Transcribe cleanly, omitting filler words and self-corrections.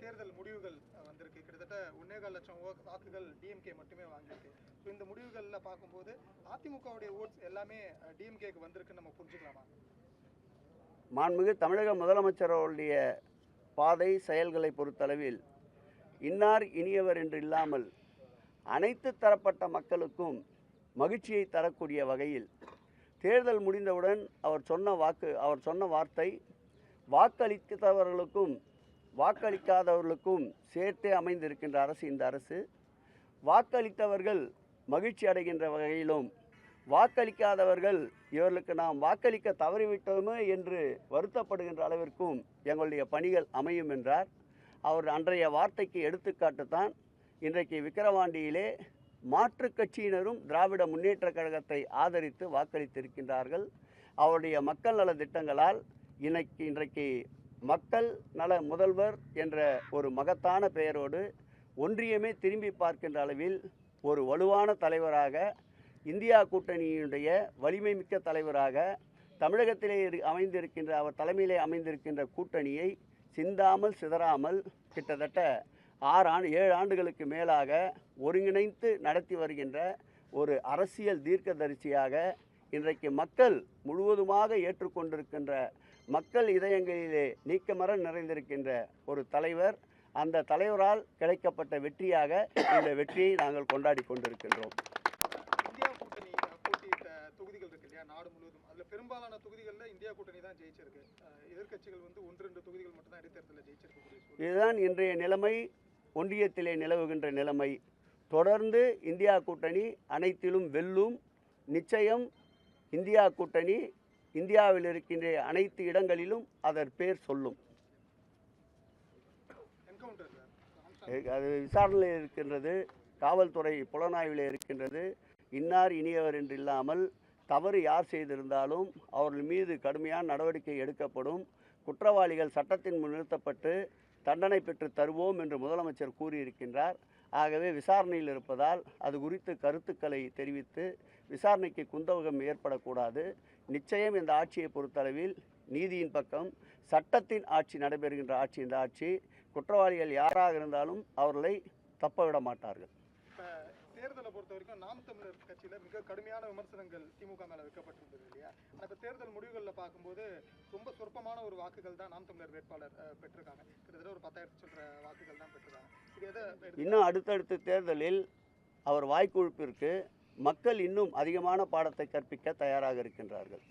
தேர்தல் முடிவுகள் வந்திருக்கு. கிட்டத்தட்ட 1.25 லட்சம் வாக்குகள் டிஎம்கே மட்டுமே வாங்கியிருக்கு. ஸோ இந்த முடிவுகளில் பார்க்கும்போது அதிமுகவுடைய ஓட்ஸ் எல்லாமே டிஎம்கேக்கு வந்திருக்குன்னு நம்ம புரிஞ்சுக்கலாமா? மாண்புமிகு தமிழக முதலமைச்சர் அவருடைய பாதை செயல்களை பொறுத்தளவில் இன்னார் இனியவர் என்று இல்லாமல் அனைத்து தரப்பட்ட மக்களுக்கும் மகிழ்ச்சியை தரக்கூடிய வகையில் தேர்தல் முடிந்தவுடன் அவர் சொன்ன வார்த்தை வாக்களித்தவர்களுக்கும் வாக்களிக்காதவர்களுக்கும் சேர்த்தே அமைந்திருக்கின்ற அரசு இந்த அரசு. வாக்களித்தவர்கள் மகிழ்ச்சி அடைகின்ற வகையிலும் வாக்களிக்காதவர்கள் இவர்களுக்கு நாம் வாக்களிக்க தவறிவிட்டோமே என்று வருத்தப்படுகின்ற அளவிற்கும் எங்களுடைய பணிகள் அமையும் என்றார். அவர் அன்றைய வார்த்தைக்கு எடுத்துக்காட்டுத்தான் இன்றைக்கு விக்கிரவாண்டியிலே மாற்றுக் கட்சியினரும் திராவிட முன்னேற்ற கழகத்தை ஆதரித்து வாக்களித்திருக்கின்றார்கள். அவருடைய மக்கள் நல திட்டங்களால் இன்றைக்கு மக்கள் நல முதல்வர் என்ற ஒரு மகத்தான பெயரோடு ஒன்றியமே திரும்பி பார்க்கின்ற அளவில் ஒரு வலுவான தலைவராக, இந்தியா கூட்டணியினுடைய வலிமை மிக்க தலைவராக தமிழகத்திலே அமைந்திருக்கின்ற அவர் தலைமையிலே அமைந்திருக்கின்ற கூட்டணியை சிந்தாமல் சிதறாமல் கிட்டத்தட்ட 7 ஆண்டுகளுக்கு மேலாக ஒருங்கிணைத்து நடத்தி வருகின்ற ஒரு அரசியல் தீர்க்கதரிசியாக இன்றைக்கு மக்கள் முழுவதுமாக ஏற்றுக்கொண்டிருக்கின்ற, மக்கள் இதயங்களிலே நீக்கமர நிறைந்திருக்கின்ற ஒரு தலைவர். அந்த தலைவரால் கிடைக்கப்பட்ட வெற்றியாக இந்த வெற்றியை நாங்கள் கொண்டாடி கொண்டிருக்கின்றோம். இந்தியா கூட்டணி போட்டியிட்ட தொகுதிகள் இருக்கு இல்லையா, நாடு முழுவதும், அதில் பெரும்பாலான தொகுதிகளில் இந்தியா கூட்டணி தான் ஜெயிச்சிருக்கு. எதிர்க்கட்சிகள் 1-2 தொகுதிகள் மட்டும் தான் இடைத்தேர்தலில் ஜெயிச்சிருக்கு. இதுதான் இன்றைய நிலைமை, ஒன்றியத்திலே நிலவுகின்ற நிலைமை. தொடர்ந்து இந்தியா கூட்டணி அனைத்திலும் வெல்லும். நிச்சயம் இந்தியா கூட்டணி இந்தியாவில் இருக்கின்ற அனைத்து இடங்களிலும் அதன் பேர் சொல்லும். அது விசாரணையில் இருக்கின்றது, காவல்துறை புலனாய்வில் இருக்கின்றது. இன்னார் இனியவர் என்று இல்லாமல் தவறு யார் செய்திருந்தாலும் அவர்கள் மீது கடுமையான நடவடிக்கை எடுக்கப்படும். குற்றவாளிகள் சட்டத்தின் முன் நிறுத்தப்பட்டு தண்டனை பெற்று தருவோம் என்று முதலமைச்சர் கூறியிருக்கின்றார். ஆகவே விசாரணையில் இருப்பதால் அது குறித்து கருத்துக்களை தெரிவித்து விசாரணைக்கு குந்தகம் ஏற்படக்கூடாது. நிச்சயம் இந்த ஆட்சியை பொறுத்தளவில் நீதியின் பக்கம், சட்டத்தின் ஆட்சி நடைபெறுகின்ற ஆட்சி இந்த ஆட்சி. குற்றவாளிகள் யாராக இருந்தாலும் அவர்களை தப்ப விட மாட்டார்கள். தேர்தலை பொறுத்த வரைக்கும் நாம் தமிழர் கட்சியில் மிக கடுமையான விமர்சனங்கள் திமுக மேலே வைக்கப்பட்டிருந்தது இல்லையா? ஆனால் இப்போ தேர்தல் முடிவுகளில் பார்க்கும்போது ரொம்ப சொற்பமான ஒரு வாக்குகள் தான் நாம் தமிழர் வேட்பாளர் பெற்றிருக்காங்க. கிட்டத்தட்ட ஒரு 10,000 சொல்கிற வாக்குகள் தான் பெற்றிருக்காங்க. இது எதை இன்னும் அடுத்தடுத்த தேர்தலில் அவர் வாய்க்கொழுப்பிற்கு மக்கள் இன்னும் அதிகமான பாடத்தை கற்பிக்க தயாராக இருக்கின்றார்கள்.